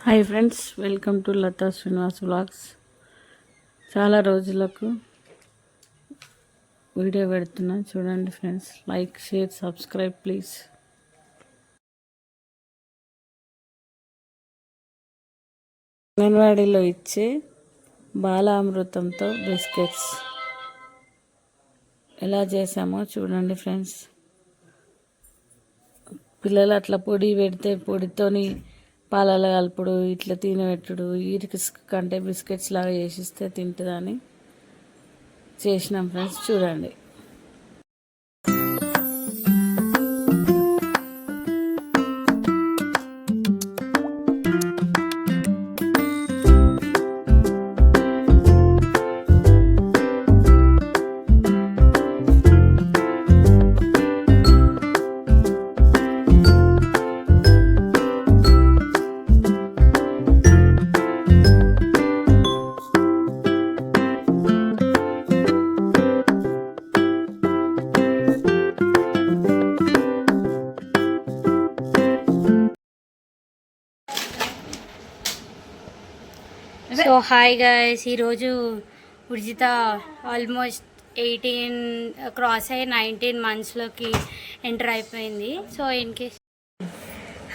Hi friends, welcome to Latha Srinivas vlogs. చాలా రోజులకు video పెడుతున్నా, చూడండి friends. Like, share, subscribe please. అంగన్వాడీలో ఇచ్చే బాలామృతంతో బిస్కెట్స్ ఎలా చేసామో చూడండి ఫ్రెండ్స్. పిల్లలు అట్లా పొడి పెడితే పొడితోని పాలలో కలుపుడు, ఇట్లా తినబెట్టుడు, వీటికి కంటే బిస్కెట్స్ లాగా చేసిస్తే తింటుందని చేసినాం ఫ్రెండ్స్, చూడండి. సో హాయ్ గైస్, ఈరోజు ఉర్జిత ఆల్మోస్ట్ 18 క్రాస్ అయ్యి 19 మంత్స్లోకి ఎంటర్ అయిపోయింది. So in case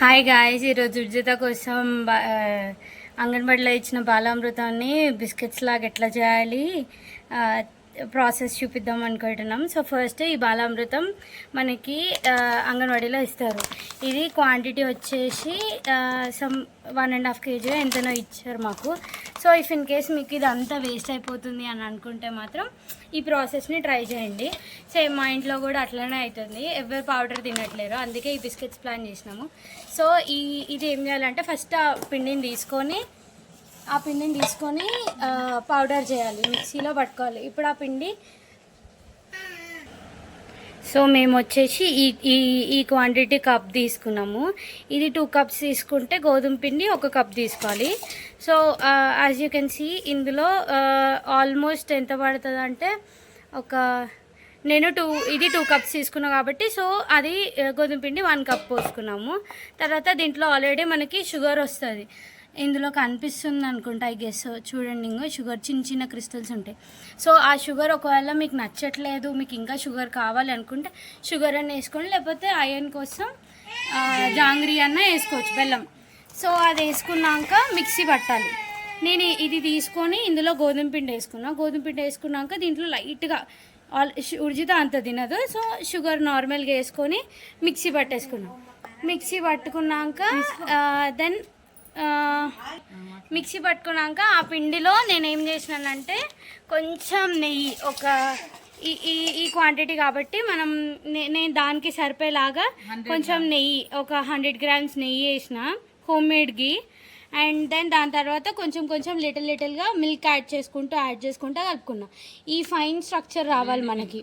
hi guys, ఈరోజు ఉర్జిత కోసం అంగన్వాడీలో ఇచ్చిన బాలామృతాన్ని బిస్కెట్స్ లాగా ఎట్లా చేయాలి ప్రాసెస్ చూపిద్దాం అనుకుంటున్నాం. సో ఫస్ట్ ఈ బాలామృతం మనకి అంగన్వాడీలో ఇస్తారు. ఇది క్వాంటిటీ వచ్చేసి సమ్ 1.5 kg ఎంతనో ఇచ్చారు మాకు. సో ఇఫ్ ఇన్ కేస్ మీకు ఇది అంతా వేస్ట్ అయిపోతుంది అని అనుకుంటే మాత్రం ఈ ప్రాసెస్ని ట్రై చేయండి. సేమ్ మా ఇంట్లో కూడా అట్లనే అవుతుంది, ఎవరు పౌడర్ తినట్లేరు, అందుకే ఈ బిస్కెట్స్ ప్లాన్ చేసినాము. సో ఇది ఏం చేయాలంటే ఫస్ట్ ఆ పిండిని తీసుకొని పౌడర్ చేయాలి, మిక్సీలో పట్టుకోవాలి. ఇప్పుడు ఆ పిండి సో మేము వచ్చేసి ఈ క్వాంటిటీ కప్ తీసుకున్నాము. ఇది 2 cups తీసుకుంటే గోధుమ పిండి 1 cup తీసుకోవాలి. So as you can see ఇందులో ఆల్మోస్ట్ ఎంత పడుతుంది అంటే నేను 2 cups తీసుకున్నాను కాబట్టి, సో అది గోధుమ పిండి 1 cup పోసుకున్నాము. తర్వాత దీంట్లో ఆల్రెడీ మనకి షుగర్ వస్తుంది, ఇందులో కనిపిస్తుంది అనుకుంటా, ఐ గెస్. చూడండి, ఇంకో షుగర్ చిన్న చిన్న క్రిస్టల్స్ ఉంటాయి. సో ఆ షుగర్ ఒకవేళ మీకు నచ్చట్లేదు, మీకు ఇంకా షుగర్ కావాలి అనుకుంటే షుగర్ అన్న వేసుకోండి, లేకపోతే ఐరన్ కోసం జాంగ్రీ అన్న వేసుకోవచ్చు, బెల్లం. సో అది వేసుకున్నాక మిక్సీ పట్టాలి. నేను ఇది తీసుకొని ఇందులో గోధుమ పిండి వేసుకున్నాక దీంట్లో లైట్గా ఉర్జిత అంత తినదు, సో షుగర్ నార్మల్గా వేసుకొని మిక్సీ పట్టుకున్నాక దెన్ మిక్సీ పట్టుకున్నాక ఆ పిండిలో నేనేం చేసినానంటే కొంచెం నెయ్యి, ఈ క్వాంటిటీ కాబట్టి నేను దానికి సరిపోయేలాగా కొంచెం నెయ్యి, 100 grams నెయ్యి వేసిన, homemade ghee. And then దాని తర్వాత కొంచెం లిటిల్గా మిల్క్ యాడ్ చేసుకుంటూ కలుపుకున్నా. ఈ ఫైన్ స్ట్రక్చర్ రావాలి మనకి.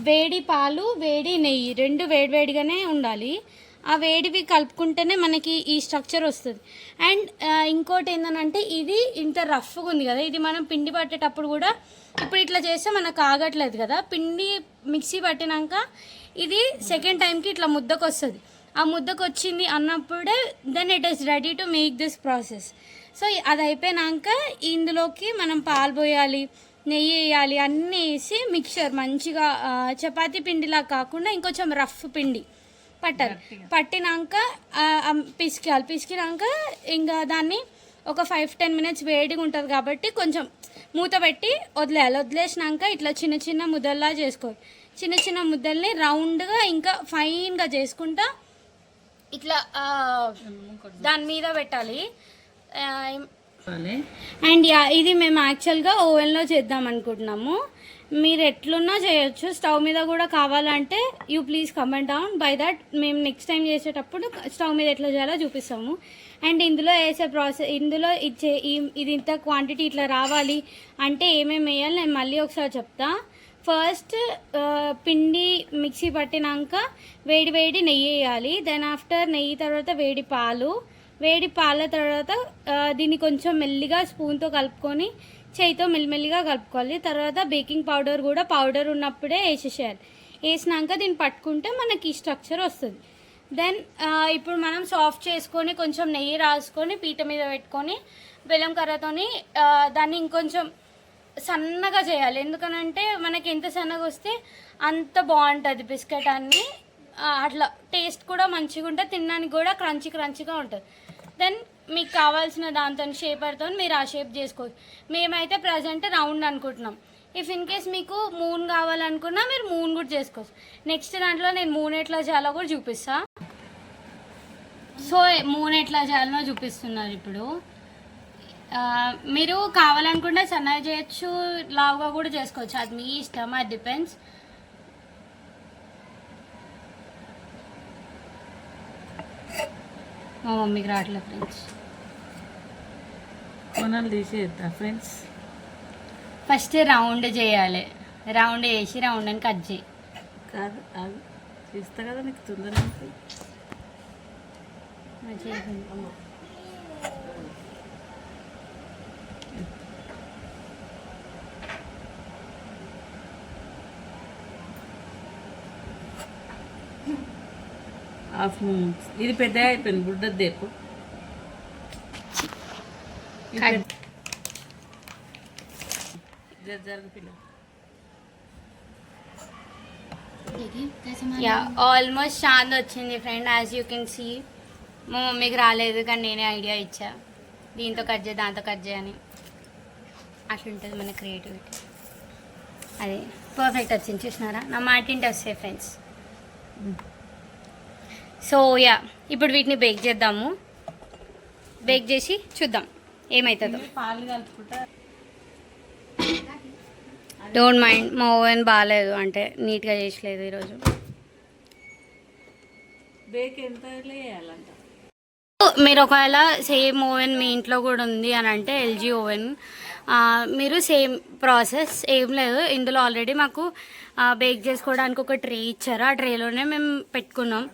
వేడి పాలు, వేడి నెయ్యి రెండు వేడిగానే ఉండాలి. ఆ వేడివి కలుపుకుంటేనే మనకి ఈ స్ట్రక్చర్ వస్తుంది. అండ్ ఇంకోటి ఏంటంటే ఇది ఇంత రఫ్గా ఉంది కదా, ఇది మనం పిండి పట్టేటప్పుడు కూడా ఇప్పుడు ఇట్లా చేస్తే మనకు ఆగట్లేదు కదా. పిండి మిక్సీ పట్టినాక ఇది సెకండ్ టైంకి ఇట్లా ముద్దకు వస్తుంది. ఆ ముద్దకు వచ్చింది అన్నప్పుడే then it is ready to make this process. So అది అయిపోయినాక ఇందులోకి మనం పాలు పోయాలి, నెయ్యి వేయాలి, అన్నీ వేసి మిక్చర్ మంచిగా చపాతీ పిండిలా కాకుండా ఇంకొంచెం రఫ్ పిండి పట్టినాక పిసికినాక ఇంకా దాన్ని ఒక 5-10 minutes వేడిగా ఉంటుంది కాబట్టి కొంచెం మూత పెట్టి వదిలేసినాక ఇట్లా చిన్న ముద్దల్లా చేసుకోవాలి. చిన్న ముద్దల్ని రౌండ్గా ఇంకా ఫైన్గా చేసుకుంటా ఇట్లా దాని మీద పెట్టాలి. అండ్ ఇది మేము యాక్చువల్గా ఓవెన్లో చేద్దాం అనుకుంటున్నాము. మీరు ఎట్లున్నా చేయొచ్చు, స్టవ్ మీద కూడా కావాలంటే you please comment down. By that మేము నెక్స్ట్ టైం చేసేటప్పుడు స్టవ్ మీద ఎట్లా చేయాలో చూపిస్తాము. అండ్ ఇందులో వేసే ప్రాసెస్, ఇందులో ఇది ఇంత క్వాంటిటీ ఇట్లా రావాలి అంటే ఏమేమి వేయాలి నేను మళ్ళీ ఒకసారి చెప్తా. ఫస్ట్ పిండి మిక్సీ పట్టినాక వేడి నెయ్యి వేయాలి. దెన్ ఆఫ్టర్ నెయ్యి తర్వాత వేడి పాల తర్వాత దీన్ని కొంచెం మెల్లిగా స్పూన్తో కలుపుకొని చేయితో మెల్లిగా కలుపుకోవాలి. తర్వాత బేకింగ్ పౌడర్ కూడా పౌడర్ ఉన్నప్పుడే వేసేసేయాలి. వేసినాక దీన్ని పట్టుకుంటే మనకి ఈ స్ట్రక్చర్ వస్తుంది. దెన్ ఇప్పుడు మనం సాఫ్ట్ చేసుకొని కొంచెం నెయ్యి రాసుకొని పీట మీద పెట్టుకొని బెల్లం కర్రతోని దాన్ని ఇంకొంచెం సన్నగా చేయాలి. ఎందుకనంటే మనకి ఎంత సన్నగా వస్తే అంత బాగుంటుంది బిస్కెట్ అన్ని. అట్లా టేస్ట్ కూడా మంచిగా ఉంటుంది, తినడానికి కూడా క్రంచీగా ఉంటుంది. దెన్ మీకు కావాల్సిన దాంతో షేపర్తో మీరు ఆ షేప్ చేసుకోవచ్చు. మేమైతే ప్రజెంట్ రౌండ్ అనుకుంటున్నాం. ఇఫ్ ఇన్ కేస్ మీకు మూన్ కావాలనుకున్నా మీరు మూన్ కూడా చేసుకోవచ్చు. నెక్స్ట్ దాంట్లో నేను మూన్ ఎట్లా చేయాలో కూడా చూపిస్తా. సో మూన్ ఎట్లా చేయాలో చూపిస్తున్నారు ఇప్పుడు. మీరు కావాలనుకుంటే సన్నగా చేయొచ్చు, లావుగా కూడా చేసుకోవచ్చు, అది మీ ఇష్టం, అది డిపెండ్స్. మా మమ్మీకి రావట్లేదు ఫ్రెండ్స్. కొనలు తీసేద్దా ఫ్రెండ్స్? ఫస్ట్ రౌండ్ చేయాలి, రౌండ్ చేసి రౌండ్ అని కట్ చేయి. కాదు అది చేస్తా కదా నీకు తొందర. హాఫ్ ఇది పెద్ద అయిపోయింది, బుడ్డది దేపు. ఆల్మోస్ట్ చాంద్ వచ్చింది friend, as you can see. మా మమ్మీకి రాలేదు కానీ నేనే ఐడియా ఇచ్చా, దీంతో కట్ చేయి దాంతో కట్ చేయని. అట్లుంటుంది మన క్రియేటివిటీ. అదే పర్ఫెక్ట్ వచ్చింది, చూసినారా? నా మాటింటి వస్తాయి ఫ్రెండ్స్. సో యా, ఇప్పుడు వీటిని బేక్ చేద్దాము. బేక్ చేసి చూద్దాం ఏమవుతుందో. పాలు కలుపుకుంటా. డోంట్ మైండ్, మా ఓవెన్ బాగాలేదు, అంటే నీట్గా చేసలేదు ఈరోజు. బేక్ ఎంత వేయాలంట? మీరు ఒకవేళ సేమ్ ఓవెన్ మీ ఇంట్లో కూడా ఉంది అని అంటే ఎల్జీ ఓవెన్, మీరు సేమ్ ప్రాసెస్ ఏం లేదు. ఇందులో ఆల్రెడీ మాకు బేక్ చేసుకోవడానికి ఒక ట్రే ఇచ్చారు, ఆ ట్రేలోనే మేము పెట్టుకున్నాం.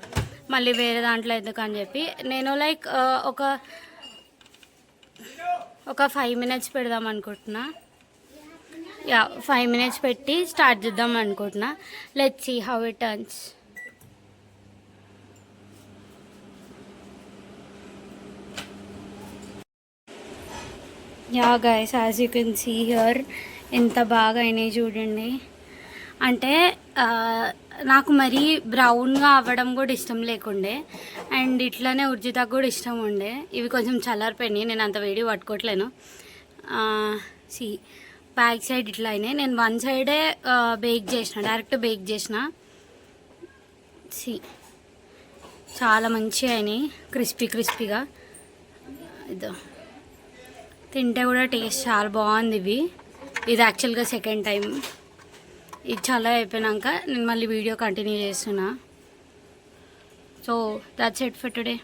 మళ్ళీ వేరే దాంట్లో ఎందుకని చెప్పి నేను లైక్ ఒక 5 minutes పెడదాం అనుకుంటున్నా. 5 minutes పెట్టి స్టార్ట్ చేద్దాం అనుకుంటున్నా. Let's see how it turns. Yeah guys, as you can see here ఎంత బాగా అయినాయి చూడండి. అంటే నాకు మరీ బ్రౌన్గా అవ్వడం కూడా ఇష్టం లేకుండే, అండ్ ఇట్లానే ఉర్జితాకు కూడా ఇష్టం ఉండే. ఇవి కొంచెం చల్లారిపోయినాయి, నేను అంత వేడి పట్టుకోవట్లేను. సి బ్యాక్ సైడ్ ఇట్లా అయినాయి. నేను వన్ సైడే బేక్ చేసిన, డైరెక్ట్ బేక్ చేసిన. సి చాలా మంచిగా అయినాయి, క్రిస్పీగా. ఇదో తింటే కూడా టేస్ట్ చాలా బాగుంది. ఇది యాక్చువల్గా సెకండ్ టైం. ఇది చాలా అయిపోయినాక నేను మళ్ళీ వీడియో కంటిన్యూ చేస్తున్నా. So that's it for today.